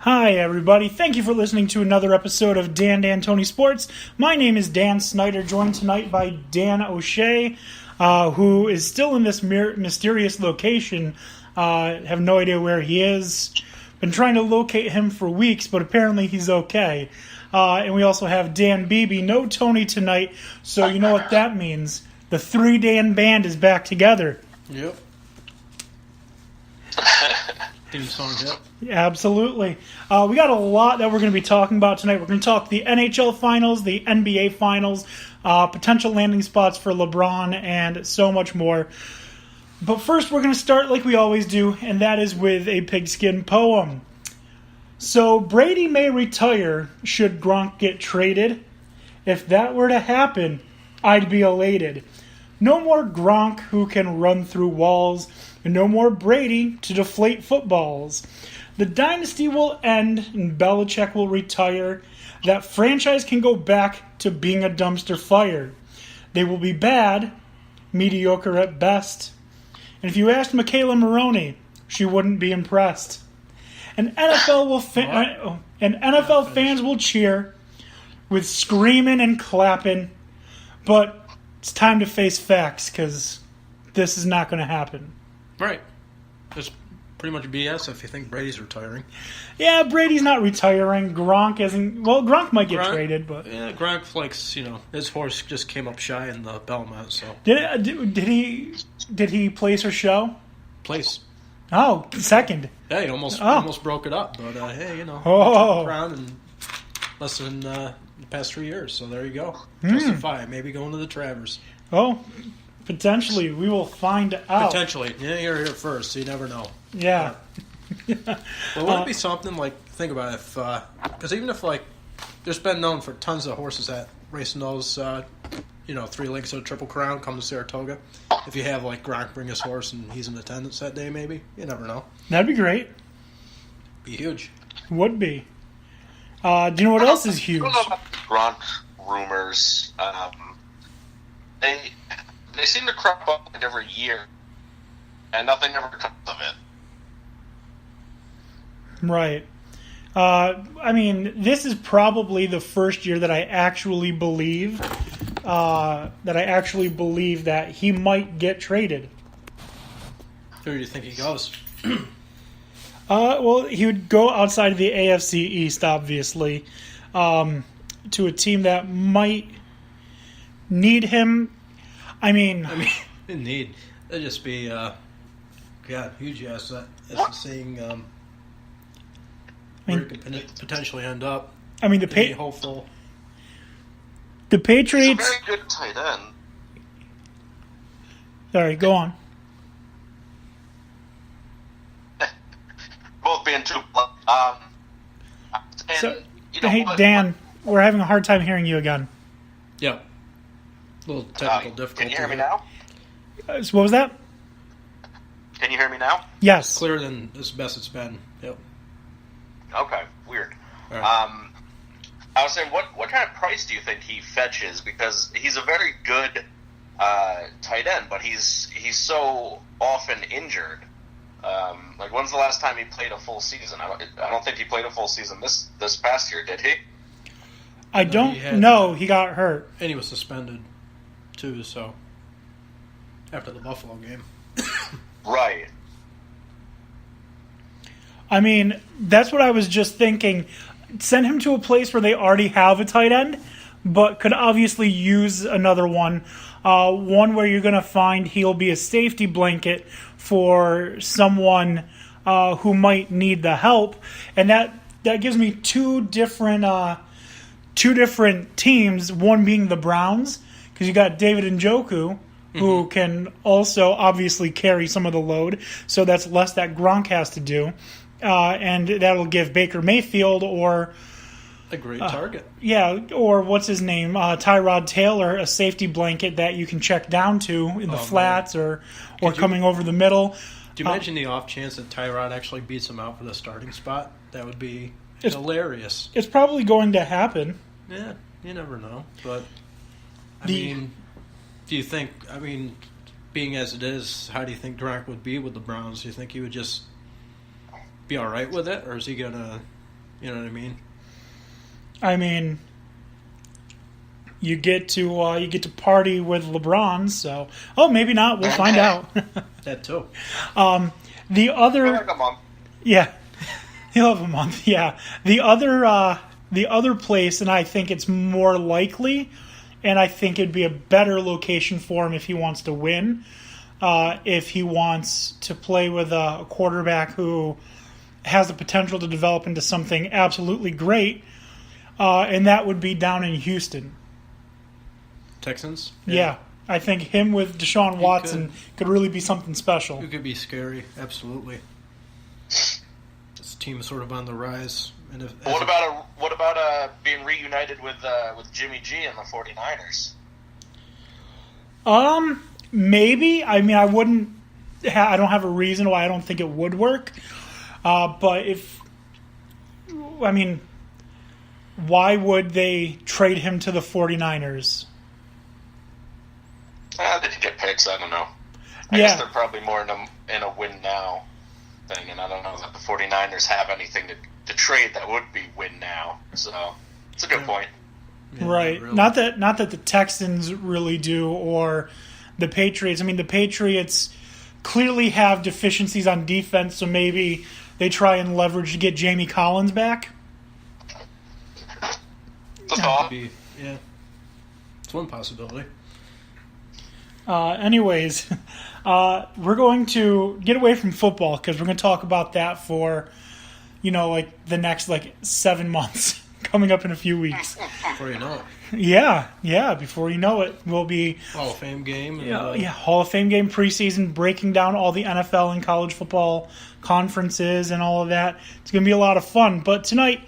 Hi, everybody. Thank you for listening to another episode of Dan D'Antoni Sports. My name is Dan Snyder, joined tonight by Dan O'Shea, who is still in this mysterious location. Have no idea where he is. Been trying to locate him for weeks, but apparently he's okay. And we also have Dan Beebe. No Tony tonight, so you know what that means. The 3-Dan band is back together. Yep. Theme song hit. Yeah, absolutely. We got a lot that we're going to be talking about tonight. We're going to talk the NHL Finals, the NBA Finals, potential landing spots for LeBron, and so much more. But first, we're going to start like we always do, and that is with a pigskin poem. So, Brady may retire should Gronk get traded. If that were to happen, I'd be elated. No more Gronk who can run through walls, and no more Brady to deflate footballs. The dynasty will end, and Belichick will retire. That franchise can go back to being a dumpster fire. They will be bad, mediocre at best. And if you asked Michaela Maroney, she wouldn't be impressed. And NFL fans will cheer with screaming and clapping, but it's time to face facts because this is not going to happen. Right. It's pretty much BS if you think Brady's retiring. Yeah, Brady's not retiring. Gronk isn't. Well, Gronk might get traded, but yeah, Gronk likes his horse just came up shy in the Belmont. So did he place or show? Place. Oh, second. Yeah, he almost broke it up, but hey, took the crown in less than the past 3 years. So there you go. Justify maybe going to the Travers. Oh. Potentially, we will find out. Potentially. Yeah, you're here first, so you never know. Yeah. Well, wouldn't it be something think about it, because even if, there's been known for tons of horses that racing those, 3 links of the Triple Crown come to Saratoga. If you have, Gronk bring his horse and he's in attendance that day, maybe. You never know. That'd be great. Be huge. Would be. Do you know what else is huge? I don't know about Gronk rumors. They seem to crop up every year, and nothing ever comes of it. Right. This is probably the first year that I actually believe that he might get traded. Who do you think he goes? Well, he would go outside of the AFC East, obviously, to a team that might need him. Indeed. That'd just be, huge asset. That's seeing where it could potentially end up. Hopeful. The Patriots. He's a very good tight end. Sorry, go on. Both being too. Hey, Dan, we're having a hard time hearing you again. Yeah. A little technical difficulty. Can you hear me now? What was that? Can you hear me now? Yes. Clearer than as best it's been. Yep. Okay, weird. All right. I was saying, what kind of price do you think he fetches? Because he's a very good tight end, but he's so often injured. When's the last time he played a full season? I don't think he played a full season this past year, did he? I don't know. He got hurt. And he was suspended, too, so after the Buffalo game. Right. That's what I was just thinking. Send him to a place where they already have a tight end, but could obviously use another one. One where you're going to find he'll be a safety blanket for someone who might need the help. And that gives me two different teams, one being the Browns, because you got David Njoku, who can also obviously carry some of the load, so that's less that Gronk has to do. And that'll give Baker Mayfield or a great target. Or what's his name? Tyrod Taylor, a safety blanket that you can check down to in the flats or coming over the middle. Do you imagine the off chance that Tyrod actually beats him out for the starting spot? That would be hilarious. It's probably going to happen. Yeah, you never know. But, do you think, being as it is, how do you think Gronk would be with the Browns? Do you think he would just be all right with it, or is he going to You know what I mean? I mean, you get to party with LeBron, so maybe not. We'll find out. That too. The other, Like a month. yeah, he'll have a month. Yeah, the other place, and I think it's more likely, and I think it'd be a better location for him if he wants to win. If he wants to play with a quarterback who has the potential to develop into something absolutely great, and that would be down in Houston. Texans? Yeah. I think him with Deshaun Watson could really be something special. It could be scary, absolutely. This team is sort of on the rise. And What about being reunited with Jimmy G and the 49ers? Maybe. I mean, I don't have a reason why I don't think it would work. But why would they trade him to the 49ers? They could get picks. I don't know. I guess they're probably more in a win now thing, and I don't know that the 49ers have anything to trade that would be win now. So it's a good point. Yeah, right. Really. Not that the Texans really do, or the Patriots. I mean, the Patriots clearly have deficiencies on defense, so maybe they try and leverage to get Jamie Collins back. That's all. Yeah. It's one possibility. Anyways, we're going to get away from football because we're going to talk about that for, the next 7 months coming up in a few weeks. Before you know it. Yeah. Before you know it, we'll be Hall of Fame game. Hall of Fame game preseason, breaking down all the NFL and college football conferences and all of that. It's going to be a lot of fun. But tonight,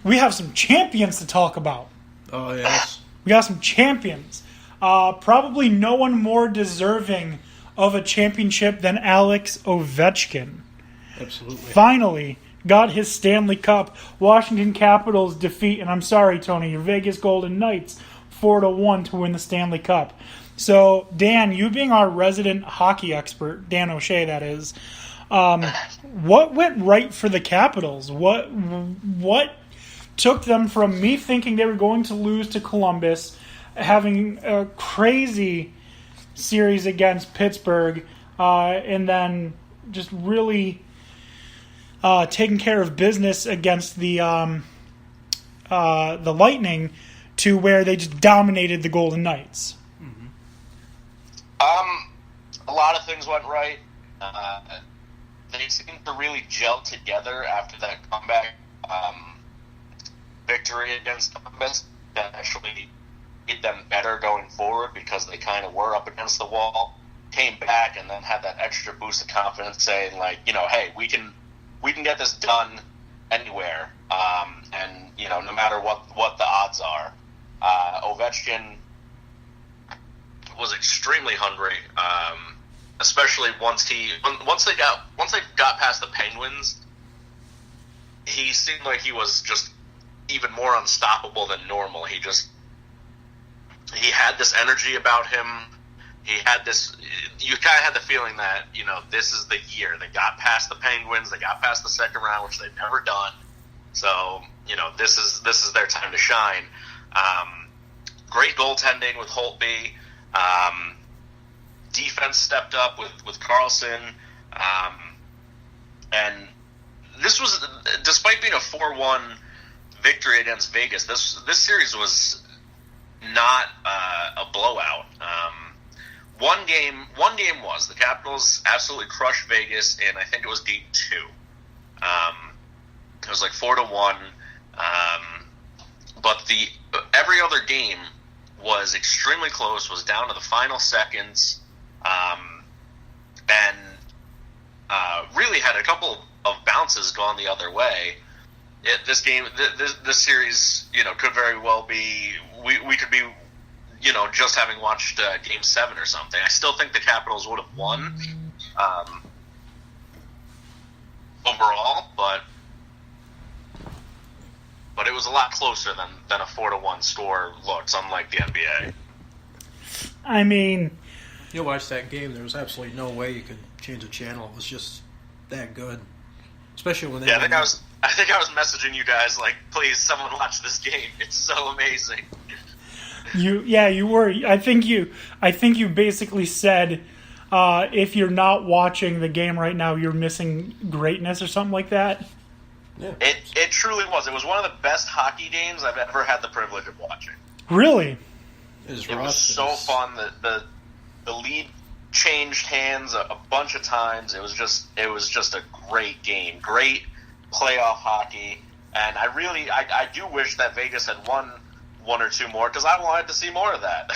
we have some champions to talk about. Oh yes, we got some champions. Probably no one more deserving of a championship than Alex Ovechkin. Absolutely. Finally got his Stanley Cup. Washington Capitals defeat, and I'm sorry, Tony, your Vegas Golden Knights 4-1 to win the Stanley Cup. So, Dan, you being our resident hockey expert, Dan O'Shea, that is, what went right for the Capitals? What took them from me thinking they were going to lose to Columbus, having a crazy series against Pittsburgh, and then just really taking care of business against the Lightning, to where they just dominated the Golden Knights? Mm-hmm. A lot of things went right. They seemed to really gel together after that comeback victory against Columbus. That actually made them better going forward because they kind of were up against the wall, came back, and then had that extra boost of confidence, saying hey, we can get this done anywhere, and no matter what the odds are. Ovechkin was extremely hungry, especially once they got past the Penguins. He seemed like he was just even more unstoppable than normal. He had this energy about him. He had this. You kind of had the feeling that this is the year. They got past the Penguins. They got past the second round, which they've never done. So this is their time to shine. Great goaltending with Holtby. Defense stepped up with Carlson, and this was, despite being a 4-1 victory against Vegas, this series was not a blowout. One game was. The Capitals absolutely crushed Vegas, and I think it was game 2. It was 4-1. But every other game was extremely close, was down to the final seconds, and really had a couple of bounces gone the other way. This series, could very well be. We could be, just having watched Game 7 or something. I still think the Capitals would have won overall, but it was a lot closer than a 4-1 score looks, unlike the NBA. I mean, you watch that game, there was absolutely no way you could change the channel. It was just that good. especially when they. Yeah, I think I was messaging you guys like, please, someone watch this game. It's so amazing. You were. I think you basically said, if you're not watching the game right now, you're missing greatness or something like that. Yeah. It truly was. It was one of the best hockey games I've ever had the privilege of watching. Really? It was so fun. The lead changed hands a bunch of times. It was just a great game. Great playoff hockey. And I do wish that Vegas had won one or two more because I wanted to see more of that.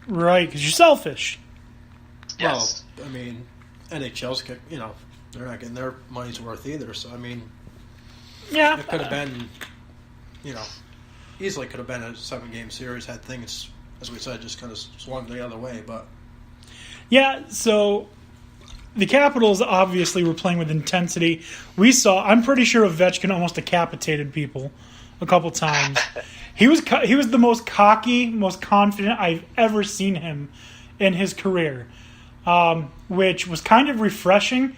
Right, because you're selfish. Yes. Well, I mean, NHL's, they're not getting their money's worth either. So, I mean, yeah, it could have been, easily could have been a 7-game series had things, as we said, just kind of swung the other way. But yeah, so the Capitals obviously were playing with intensity. I'm pretty sure Ovechkin almost decapitated people a couple times. He was the most cocky, most confident I've ever seen him in his career, which was kind of refreshing.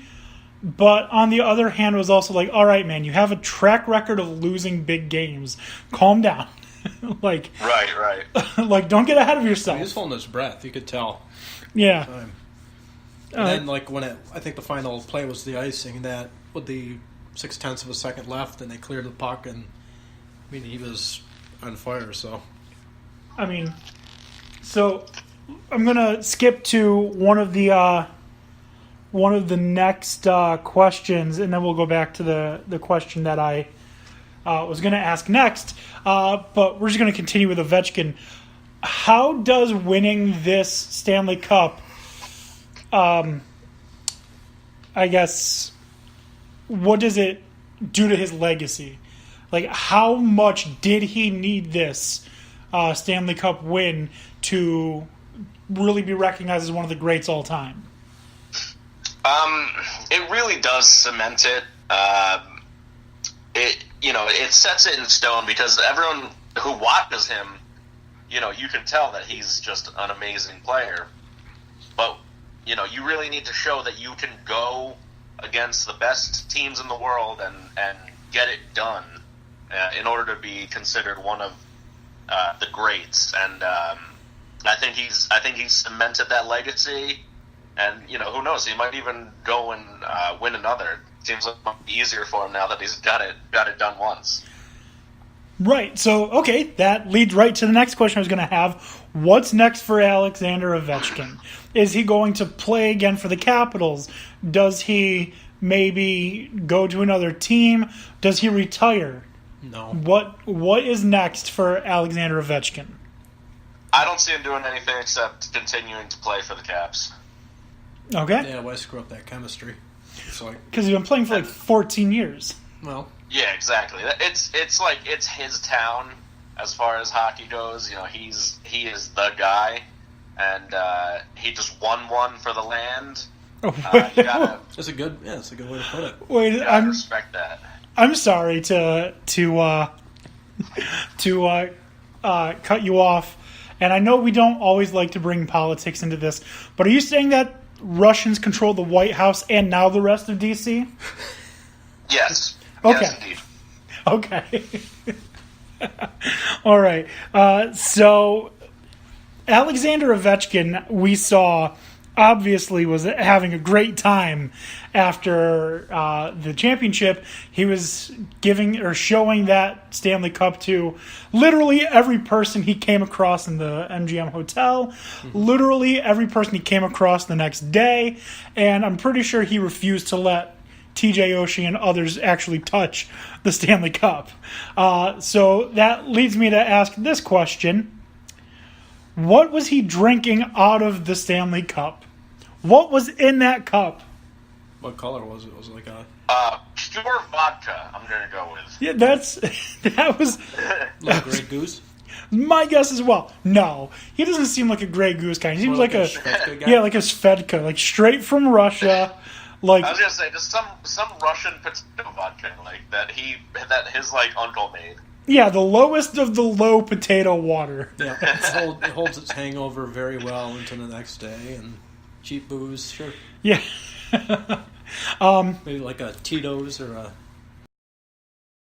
But on the other hand, it was also like, all right, man, you have a track record of losing big games. Calm down. Right. Like, don't get ahead of yourself. He was holding his breath. You could tell. Yeah. And then, when I think the final play was the icing, that with the 0.6 of a second left, and they cleared the puck, and I mean, he was on fire. So, so I'm gonna skip to one of the next questions, and then we'll go back to the question that I was going to ask next. But we're just going to continue with Ovechkin. How does winning this Stanley Cup, I guess, what does it do to his legacy? Like, how much did he need this Stanley Cup win to really be recognized as one of the greats all time? It really does cement it. It sets it in stone because everyone who watches him, you can tell that he's just an amazing player. But, you really need to show that you can go against the best teams in the world and get it done in order to be considered one of the greats. And I think he's cemented that legacy. And, who knows? He might even go and win another. It seems like it might be easier for him now that he's got it done once. Right. So, okay, that leads right to the next question I was going to have. What's next for Alexander Ovechkin? Is he going to play again for the Capitals? Does he maybe go to another team? Does he retire? No. What is next for Alexander Ovechkin? I don't see him doing anything except continuing to play for the Caps. Okay. Yeah, why screw up that chemistry? Because he's been playing for 14 years. Well. Yeah, exactly. It's like it's his town as far as hockey goes. He is the guy, and he just won one for the land. That's a good way to put it. Wait, I respect that. I'm sorry to cut you off, and I know we don't always like to bring politics into this, but are you saying that Russians control the White House and now the rest of D.C.? Yes. Okay. Yes, indeed. Okay. All right. So Alexander Ovechkin, we saw, obviously was having a great time after the championship. He was showing that Stanley Cup to literally every person he came across in the MGM hotel, literally every person he came across the next day, and I'm pretty sure he refused to let TJ Oshie and others actually touch the Stanley Cup. So that leads me to ask this question. What was he drinking out of the Stanley Cup? What was in that cup? What color was it? Was it like a... pure vodka, I'm going to go with. Yeah, that was... Like Grey Goose? My guess as well. No. He doesn't seem like a Grey Goose guy. He seems like a... Svedka guy? Yeah, like a Svedka. Like straight from Russia. Like, I was going to say, just some Russian potato vodka that his uncle made. Yeah, the lowest of the low potato water. Yeah, it holds its hangover very well into the next day, and cheap booze, sure. Yeah. Maybe like a Tito's or a